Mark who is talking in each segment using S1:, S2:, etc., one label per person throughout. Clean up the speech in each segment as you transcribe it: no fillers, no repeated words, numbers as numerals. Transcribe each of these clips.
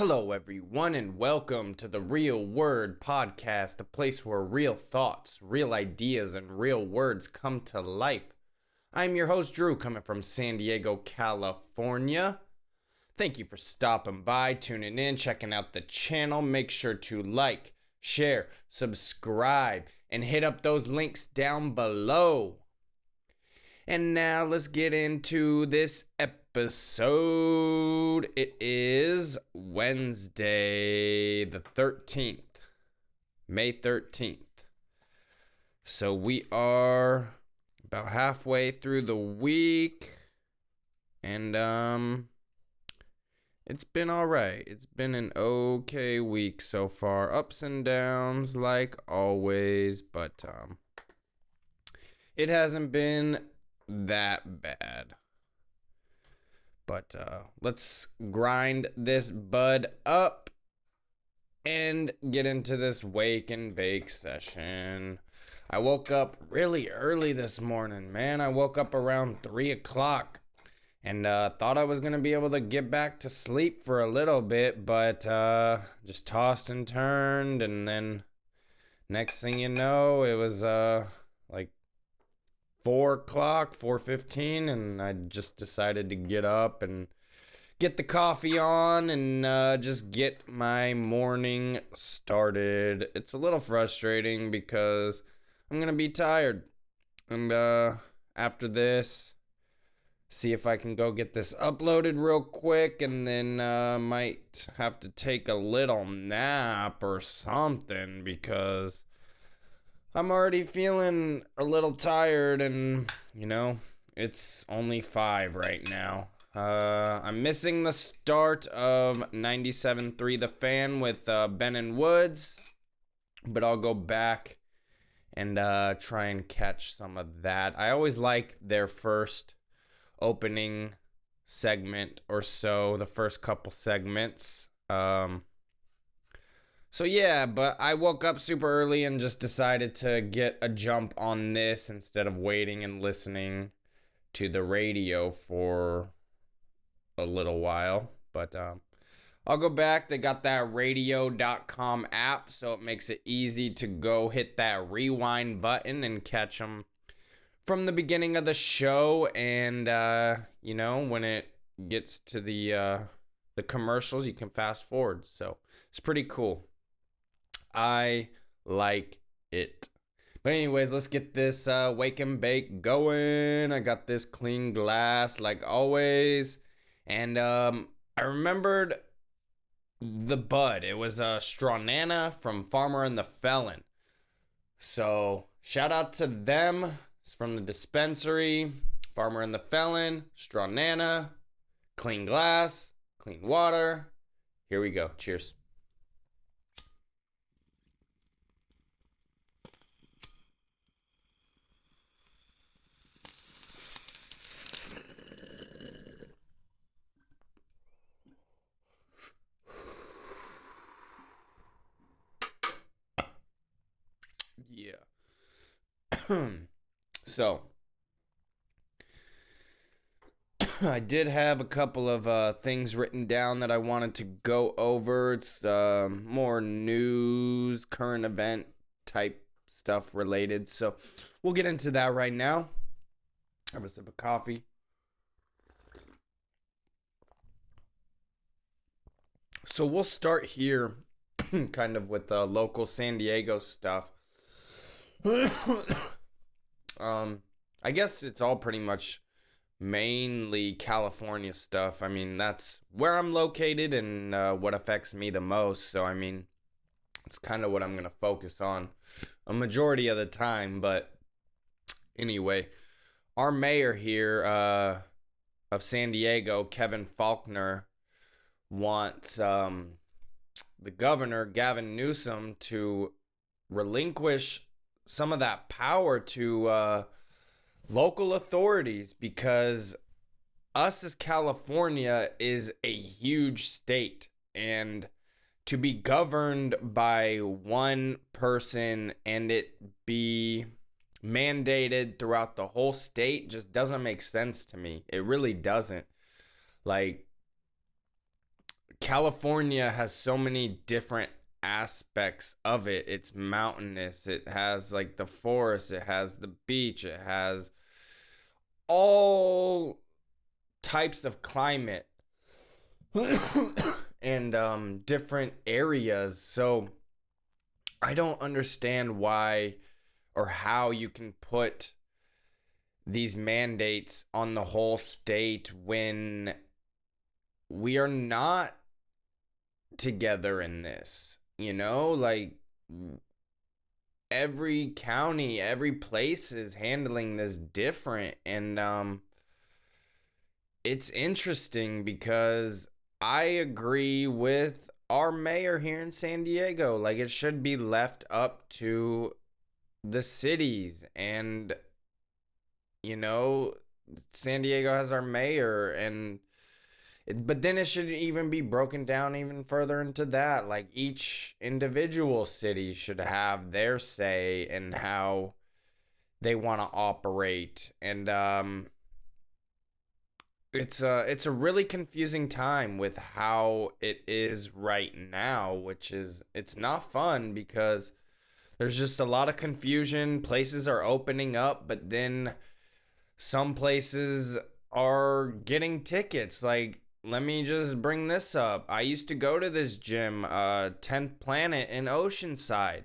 S1: Hello, everyone, and welcome to the Real Word Podcast, a place where real thoughts, real ideas, and real words come to life. I'm your host, Drew, coming from San Diego, California. Thank you for stopping by, tuning in, checking out the channel. Make sure to like, share, subscribe, and hit up those links down below. And now let's get into this episode. It is Wednesday the 13th, May 13th. So we are about halfway through the week, and it's been all right. It's been an okay week so far. Ups and downs like always, but it hasn't been that bad. But let's grind this bud up and get into this wake and bake session. I woke up really early this morning, man. I woke up around 3 o'clock and thought I was going to be able to get back to sleep for a little bit, but just tossed and turned, and then next thing you know, it was like 4 o'clock, 4:15, and I just decided to get up and get the coffee on and just get my morning started. It's a little frustrating because I'm going to be tired. And after this, see if I can go get this uploaded real quick, and then might have to take a little nap or something because I'm already feeling a little tired, and, it's only 5 right now. I'm missing the start of 97.3 The Fan with Ben and Woods, but I'll go back and try and catch some of that. I always like their first opening segment or so, the first couple segments. So yeah, but I woke up super early and just decided to get a jump on this instead of waiting and listening to the radio for a little while. But I'll go back. They got that radio.com app, so it makes it easy to go hit that rewind button and catch them from the beginning of the show. And, when it gets to the commercials, you can fast forward. So it's pretty cool. I like it. But anyways, let's get this wake and bake going. I got this clean glass like always. And I remembered the bud. It was a Stronana from Farmer and the Felon. So shout out to them. It's from the dispensary. Farmer and the Felon, Stronana, clean glass, clean water. Here we go. Cheers. Yeah. So, I did have a couple of things written down that I wanted to go over. It's more news, current event type stuff related. So, we'll get into that right now. Have a sip of coffee. So, we'll start here kind of with local San Diego stuff. I guess it's all pretty much mainly California stuff. I mean, that's where I'm located and what affects me the most. So, I mean, it's kind of what I'm going to focus on a majority of the time. But anyway, our mayor here of San Diego, Kevin Faulconer, wants the governor, Gavin Newsom, to relinquish some of that power to local authorities, because us as California is a huge state, and to be governed by one person and it be mandated throughout the whole state just doesn't make sense to me. It really doesn't. Like, California has so many different aspects of it. It's mountainous. It has like the forest, it has the beach, it has all types of climate and different areas. So I don't understand why or how you can put these mandates on the whole state when we are not together in this. Like every county, every place is handling this different, and it's interesting because I agree with our mayor here in San Diego. Like, it should be left up to the cities. And, you know, San Diego has our mayor, and but then it should even be broken down even further into that. Like, each individual city should have their say in how they want to operate. And it's a really confusing time with how it is right now, which is, it's not fun because there's just a lot of confusion. Places are opening up, but then some places are getting tickets. Like, let me just bring this up. I used to go to this gym, 10th Planet in Oceanside.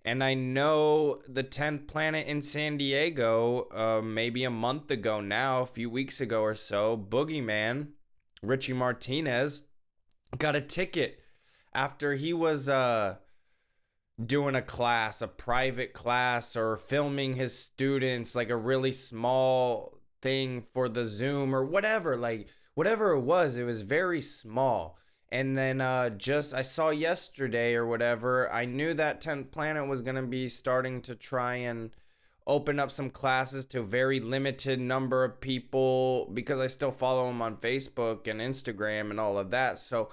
S1: And I know the 10th Planet in San Diego, maybe a month ago now, a few weeks ago or so, Boogeyman, Richie Martinez, got a ticket after he was doing a class, a private class, or filming his students, like a really small thing for the Zoom or whatever. Like, whatever it was very small. And then just I saw yesterday or whatever, I knew that 10th Planet was going to be starting to try and open up some classes to a very limited number of people, because I still follow him on Facebook and Instagram and all of that. So,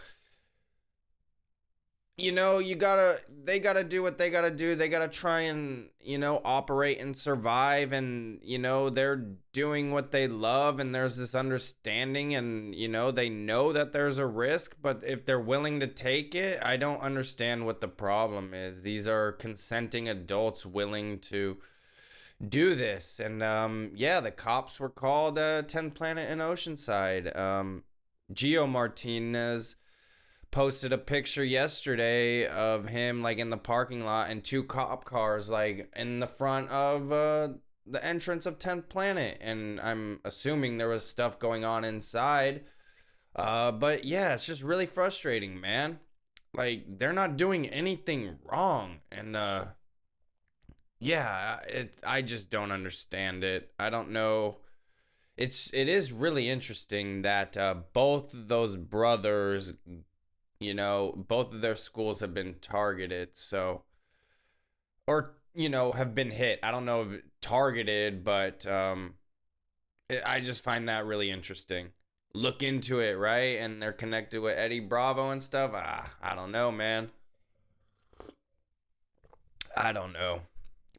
S1: they gotta do what they gotta do. They gotta try and, operate and survive. And, they're doing what they love, and there's this understanding, and, they know that there's a risk, but if they're willing to take it, I don't understand what the problem is. These are consenting adults willing to do this. And, yeah, the cops were called 10th Planet in Oceanside. Gio Martinez posted a picture yesterday of him like in the parking lot, and two cop cars like in the front of the entrance of 10th Planet, and I'm assuming there was stuff going on inside. But yeah, it's just really frustrating, man. Like, they're not doing anything wrong. And yeah, I just don't understand it. I don't know. It is really interesting that both of those brothers, both of their schools have been targeted. So, or, have been hit. I don't know if targeted, but I just find that really interesting. Look into it, right? And they're connected with Eddie Bravo and stuff. I don't know, man. I don't know.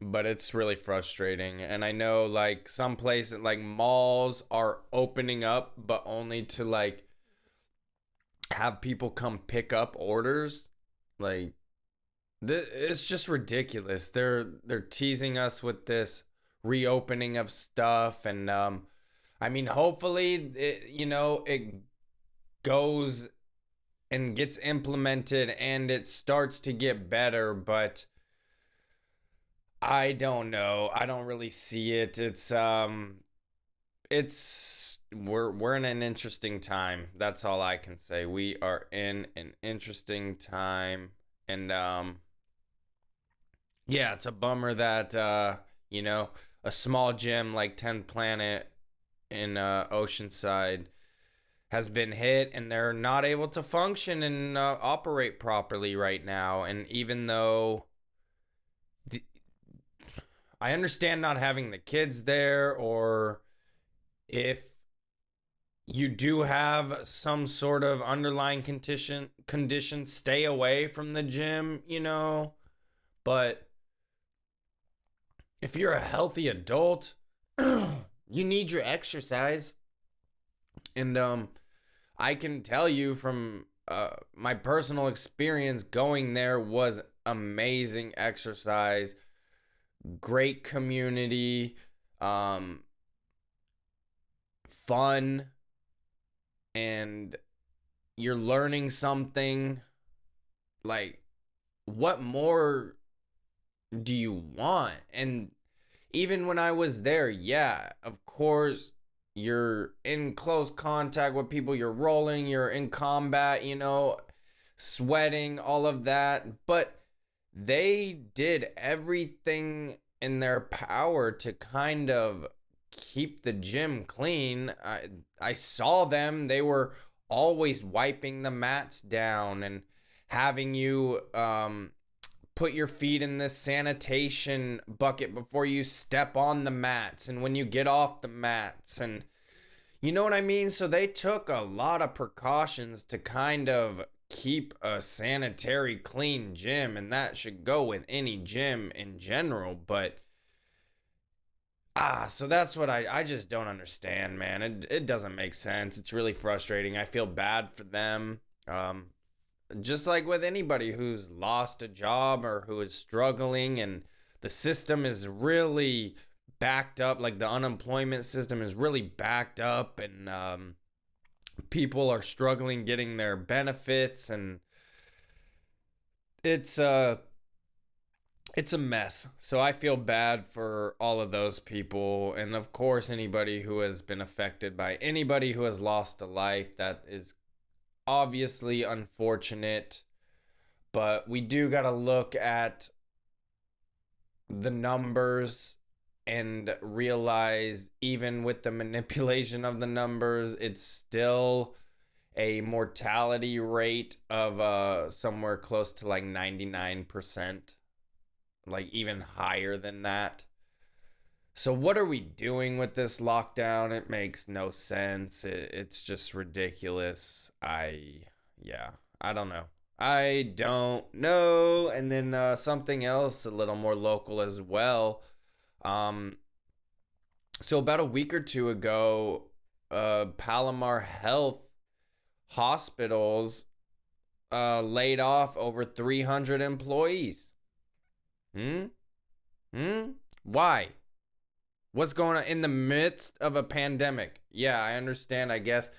S1: But it's really frustrating. And I know, like, some places, like malls, are opening up, but only to, like, have people come pick up orders. Like, it's just ridiculous. They're teasing us with this reopening of stuff. And I mean, hopefully it goes and gets implemented and it starts to get better, but I don't know. I don't really see it. We're in an interesting time. That's all I can say. We are in an interesting time. And yeah, it's a bummer that a small gym like 10th Planet in Oceanside has been hit, and they're not able to function and operate properly right now. And even though I understand not having the kids there, or if you do have some sort of underlying condition, stay away from the gym, but if you're a healthy adult, you need your exercise. And I can tell you from my personal experience going there was amazing exercise, great community, um, fun, and you're learning something. Like, what more do you want? And even when I was there, yeah, of course, you're in close contact with people, you're rolling, you're in combat, sweating, all of that. But they did everything in their power to kind of keep the gym clean. I saw them, they were always wiping the mats down and having you put your feet in this sanitation bucket before you step on the mats and when you get off the mats, and you know what I mean? So they took a lot of precautions to kind of keep a sanitary clean gym, and that should go with any gym in general. But so that's what I just don't understand, man. It doesn't make sense. It's really frustrating. I feel bad for them. Just like with anybody who's lost a job or who is struggling, and the system is really backed up, like the unemployment system is really backed up, and people are struggling getting their benefits, and it's it's a mess. So I feel bad for all of those people, and of course anybody who has been affected by anybody who has lost a life. That is obviously unfortunate, but we do got to look at the numbers and realize, even with the manipulation of the numbers, it's still a mortality rate of somewhere close to like 99%, like even higher than that. So what are we doing with this lockdown? It makes no sense. It's just ridiculous. Yeah, I don't know. I don't know. And then something else a little more local as well. Um, so about a week or two ago, Palomar Health hospitals laid off over 300 employees. Hmm? Hmm? Why? What's going on in the midst of a pandemic? Yeah, I understand. I guess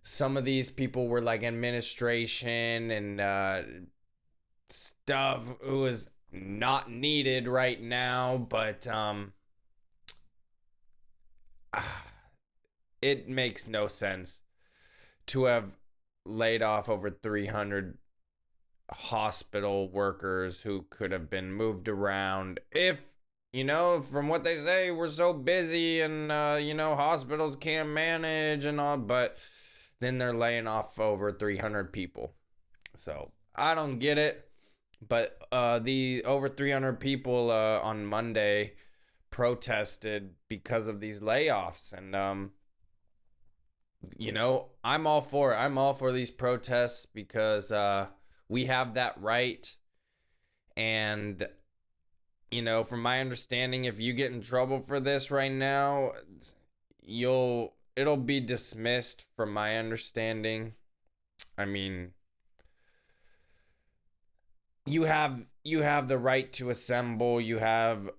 S1: some of these people were like administration and stuff who is not needed right now, but it makes no sense to have laid off over 300 hospital workers who could have been moved around if, from what they say, we're so busy and hospitals can't manage and all. But then they're laying off over 300 people. So I don't get it. But the over 300 people on Monday protested because of these layoffs, and I'm all for it. I'm all for these protests because we have that right. And from my understanding, if you get in trouble for this right now, it'll be dismissed, from my understanding. I mean, you have the right to assemble. You have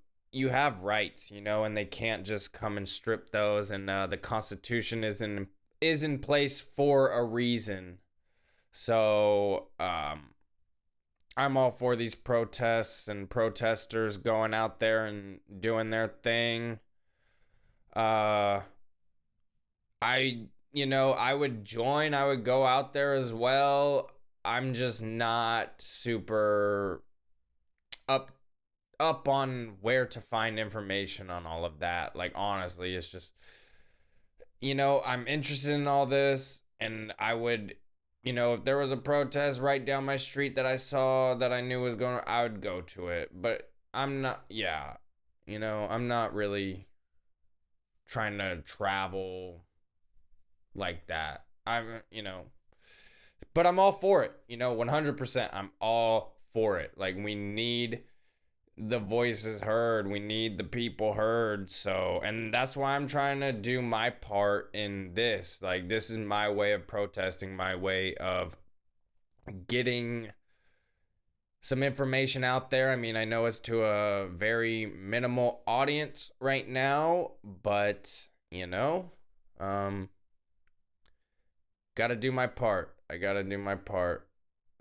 S1: rights, and they can't just come and strip those. And the Constitution is in place for a reason. So I'm all for these protests and protesters going out there and doing their thing. I would join. I would go out there as well. I'm just not super up up on where to find information on all of that. Like, honestly, it's just, I'm interested in all this, and I would, if there was a protest right down my street that I saw that I knew was going, I would go to it. But I'm not, yeah, I'm not really trying to travel like that. But I'm all for it, 100%. I'm all for it. Like, we need the voices heard, we need the people heard. So, and that's why I'm trying to do my part in this. Like, this is my way of protesting, my way of getting some information out there. I mean, I know it's to a very minimal audience right now, but um, gotta do my part. I gotta do my part.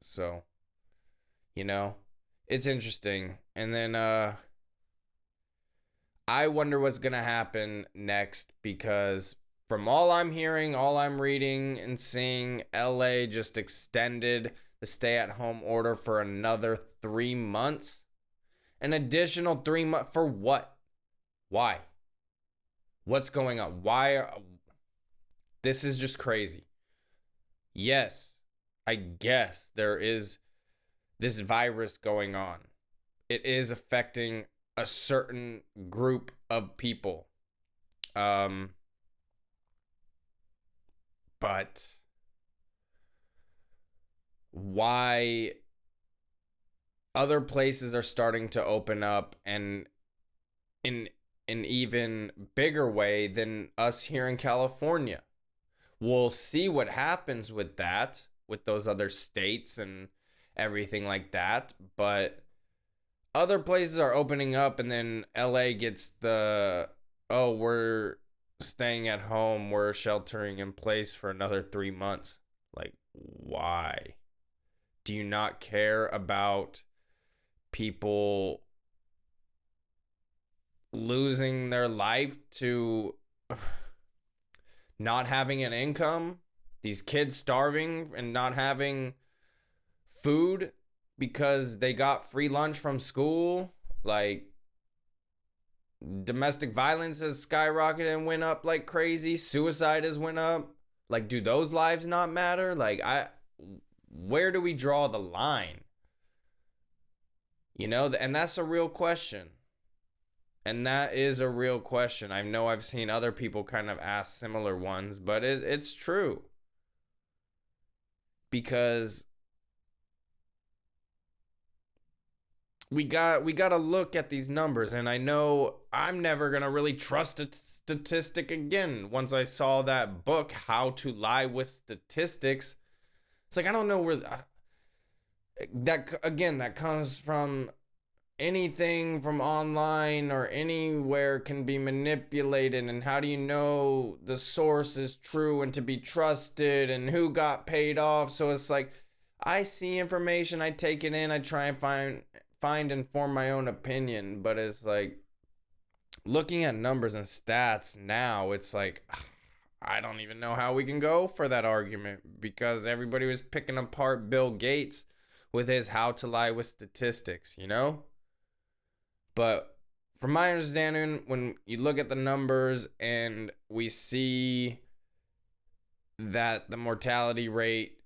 S1: So, you know, it's interesting. And then I wonder what's gonna happen next, because from all I'm hearing, all I'm reading and seeing, LA just extended the stay-at-home order for another 3 months. An additional 3 months for what? Why? What's going on? This is just crazy. Yes, I guess there is this virus going on. It is affecting a certain group of people. But why other places are starting to open up, and in an even bigger way than us here in California? We'll see what happens with that, with those other states and everything like that. But other places are opening up, and then LA gets the, oh, we're staying at home, we're sheltering in place for another 3 months. Like, why? Do you not care about people losing their life to not having an income? These kids starving and not having food because they got free lunch from school? Like, domestic violence has skyrocketed and went up like crazy. Suicide has went up. Like, do those lives not matter? Like, where do we draw the line? And that's a real question. And that is a real question. I know I've seen other people kind of ask similar ones, but it's true. Because we got to look at these numbers, and I know I'm never going to really trust a statistic again. Once I saw that book, How to Lie with Statistics, it's like, I don't know where that comes from. Anything from online or anywhere can be manipulated, and how do you know the source is true and to be trusted, and who got paid off? So it's like, I see information, I take it in, I try and find and form my own opinion. But it's like, looking at numbers and stats now, it's like, I don't even know how we can go for that argument, because everybody was picking apart Bill Gates with his How to Lie with Statistics, But from my understanding, when you look at the numbers and we see that the mortality rate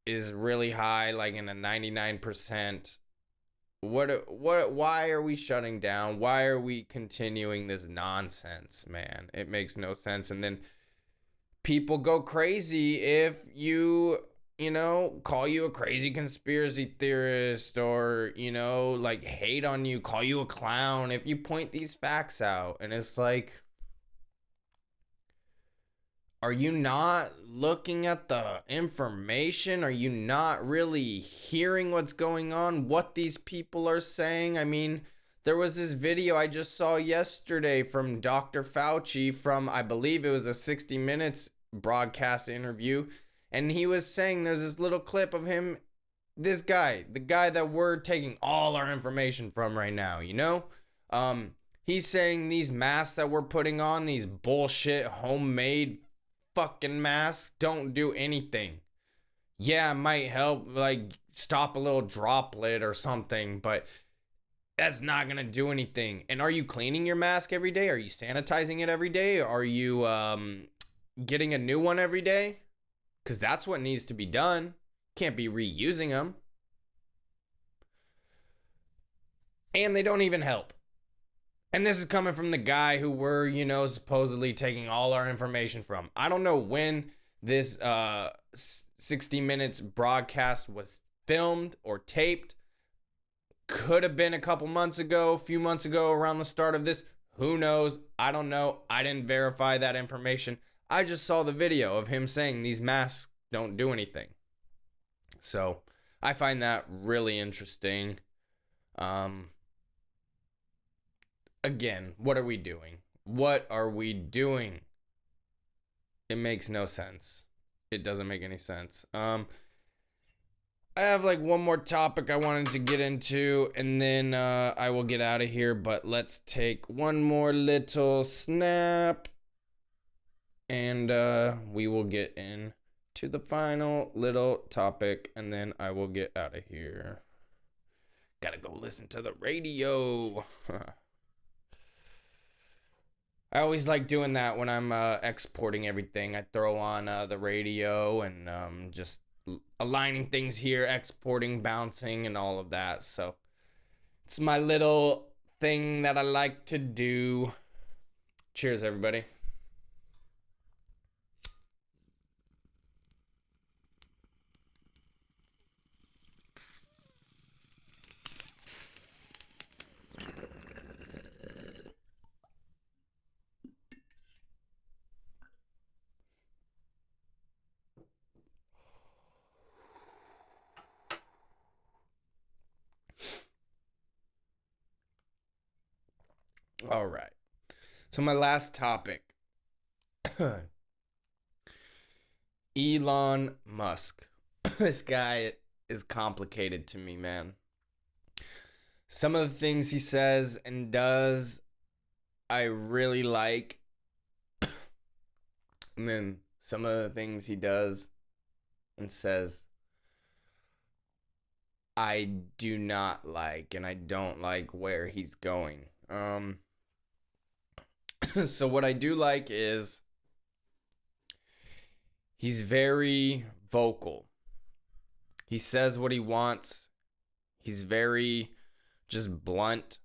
S1: is really high, like in the 99%, why are we shutting down? Why are we continuing this nonsense, man? It makes no sense. And then people go crazy if you call you a crazy conspiracy theorist, or, like, hate on you, call you a clown if you point these facts out. And it's like, are you not looking at the information? Are you not really hearing what's going on, what these people are saying? I mean, there was this video I just saw yesterday from Dr. Fauci from, I believe it was a 60 Minutes broadcast interview. And he was saying, there's this little clip of him, this guy, the guy that we're taking all our information from right now, he's saying these masks that we're putting on, these bullshit homemade fucking masks, don't do anything. Yeah, it might help, like, stop a little droplet or something, but that's not gonna do anything. And are you cleaning your mask every day? Are you sanitizing it every day? Are you getting a new one every day? Because that's what needs to be done. Can't be reusing them. And they don't even help. And this is coming from the guy who we're, supposedly taking all our information from. I don't know when this 60 Minutes broadcast was filmed or taped. Could have been a couple months ago, a few months ago, around the start of this. Who knows? I don't know. I didn't verify that information. I just saw the video of him saying these masks don't do anything. So I find that really interesting. Um, Again, what are we doing? What are we doing? It makes no sense. It doesn't make any sense. I have like one more topic I wanted to get into, and then I will get out of here. But let's take one more little snap, and we will get into the final little topic, and then I will get out of here. Gotta go listen to the radio. I always like doing that when I'm exporting everything. I throw on the radio and just aligning things here, exporting, bouncing, and all of that. So it's my little thing that I like to do. Cheers, everybody. All right. So my last topic. Elon Musk. This guy is complicated to me, man. Some of the things he says and does, I really like. And then some of the things he does and says, I do not like, and I don't like where he's going. So what I do like is he's very vocal. He says what he wants. He's very just blunt.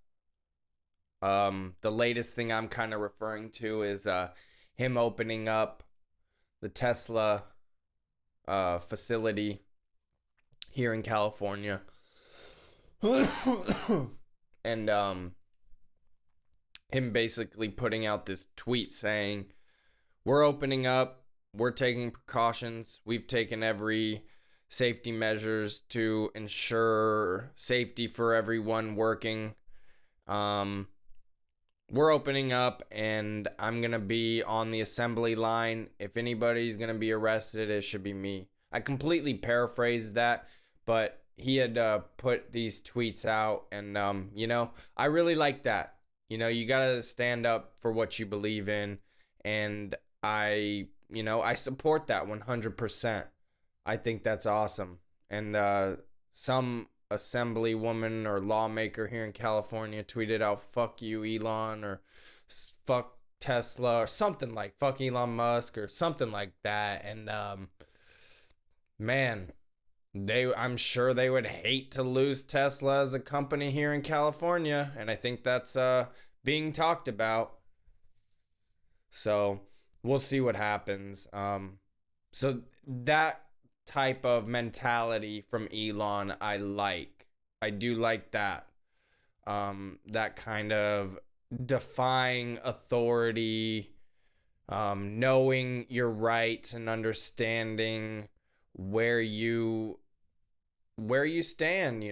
S1: The latest thing I'm kind of referring to is him opening up the Tesla facility here in California. And him basically putting out this tweet saying, we're opening up, we're taking precautions, we've taken every safety measures to ensure safety for everyone working. We're opening up, and I'm going to be on the assembly line. If anybody's going to be arrested, it should be me. I completely paraphrased that, but he had put these tweets out, and, I really like that. You got to stand up for what you believe in, and I support that 100%. I think that's awesome. And some assemblywoman or lawmaker here in California tweeted out, fuck you, Elon, or fuck Tesla, or something like fuck Elon Musk, or something like that. And man, I'm sure they would hate to lose Tesla as a company here in California, and I think that's being talked about. So we'll see what happens. So that type of mentality from Elon, I like. I do like that. That kind of defying authority, knowing your rights and understanding where you stand,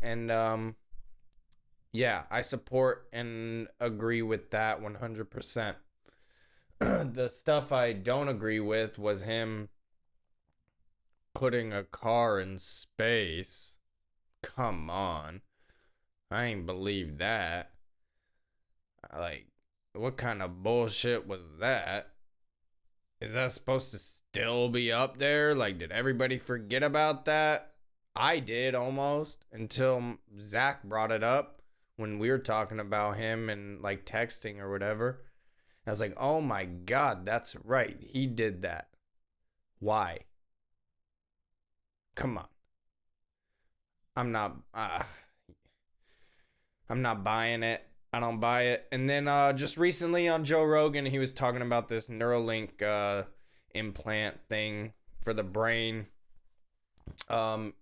S1: and yeah, I support and agree with that 100%. The stuff I don't agree with was him putting a car in space. Come on. I ain't believe that. Like, what kind of bullshit was that? Is that supposed to still be up there? Like, did everybody forget about that? I did almost, until Zach brought it up when we were talking about him and like texting or whatever. I was like, oh my God, that's right. He did that. Why? Come on. I'm not buying it. I don't buy it. And then just recently on Joe Rogan, he was talking about this Neuralink implant thing for the brain. It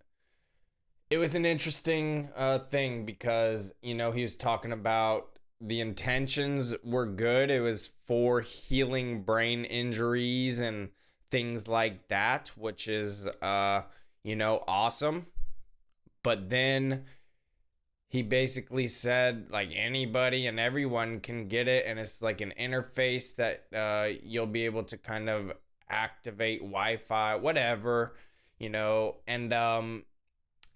S1: was an interesting thing because, he was talking about the intentions were good. It was for healing brain injuries and things like that, which is, awesome. But then he basically said like anybody and everyone can get it, and it's like an interface that you'll be able to kind of activate Wi-Fi, whatever, and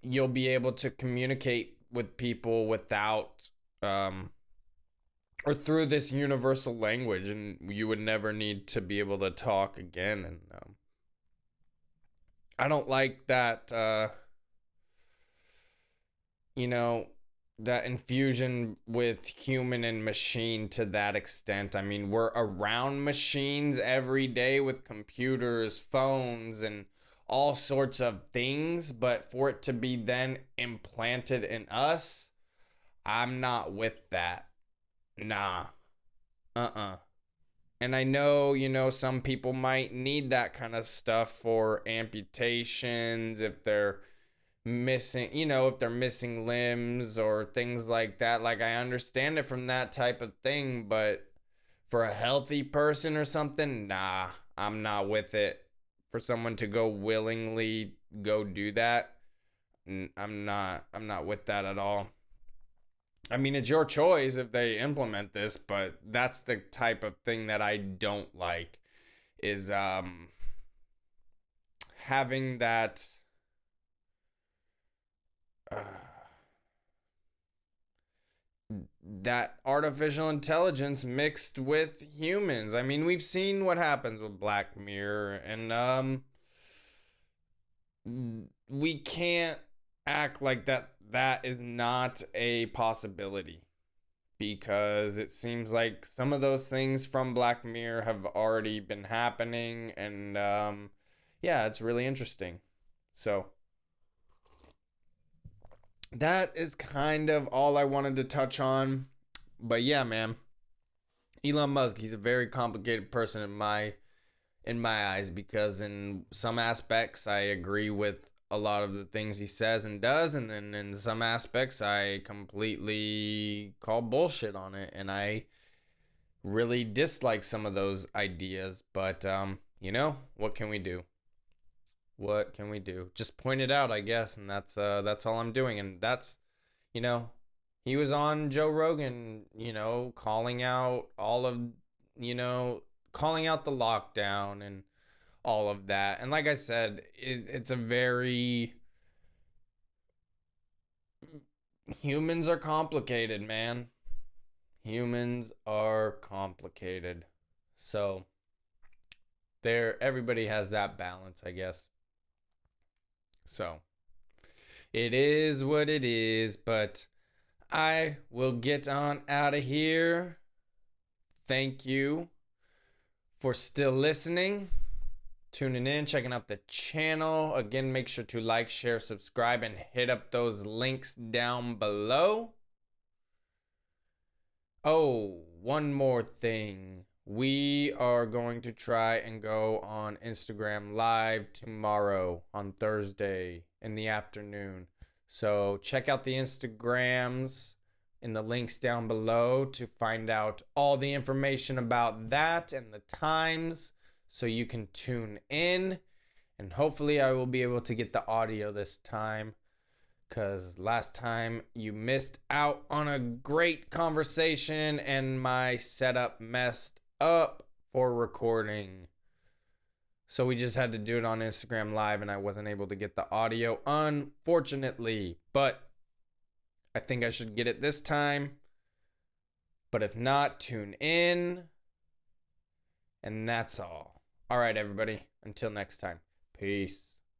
S1: you'll be able to communicate with people without or through this universal language, and you would never need to be able to talk again. And I don't like that you know, that infusion with human and machine to that extent. I mean, we're around machines every day with computers, phones, and all sorts of things, but for it to be then implanted in us, I'm not with that. Nah. And I know, some people might need that kind of stuff for amputations if they're missing, if they're missing limbs or things like that. Like, I understand it from that type of thing, but for a healthy person or something, nah, I'm not with it. For someone to go willingly go do that, I'm not with that at all. I mean, it's your choice if they implement this, but that's the type of thing that I don't like, is having that uh, that artificial intelligence mixed with humans. I mean, we've seen what happens with Black Mirror, and we can't act like that is not a possibility, because it seems like some of those things from Black Mirror have already been happening, and yeah, it's really interesting. So that is kind of all I wanted to touch on. But yeah, man, Elon Musk, he's a very complicated person in my eyes, because in some aspects I agree with a lot of the things he says and does, and then in some aspects I completely call bullshit on it, and I really dislike some of those ideas. But what can we do? What can we do? Just point it out, I guess, and that's all I'm doing. And that's, you know, he was on Joe Rogan, calling out all of, calling out the lockdown and all of that. And like I said, it's a very, humans are complicated, man. Humans are complicated. So everybody has that balance, I guess. So it is what it is, but I will get on out of here. Thank you for still listening, tuning in, checking out the channel. Again, make sure to like, share, subscribe, and hit up those links down below. Oh, one more thing. We are going to try and go on Instagram Live tomorrow on Thursday in the afternoon. So check out the Instagrams in the links down below to find out all the information about that and the times, so you can tune in. And hopefully I will be able to get the audio this time, because last time you missed out on a great conversation and my setup messed up for recording. So we just had to do it on Instagram Live, and I wasn't able to get the audio, unfortunately. But I think I should get it this time. But if not, tune in. And that's all. All right, everybody. Until next time. Peace.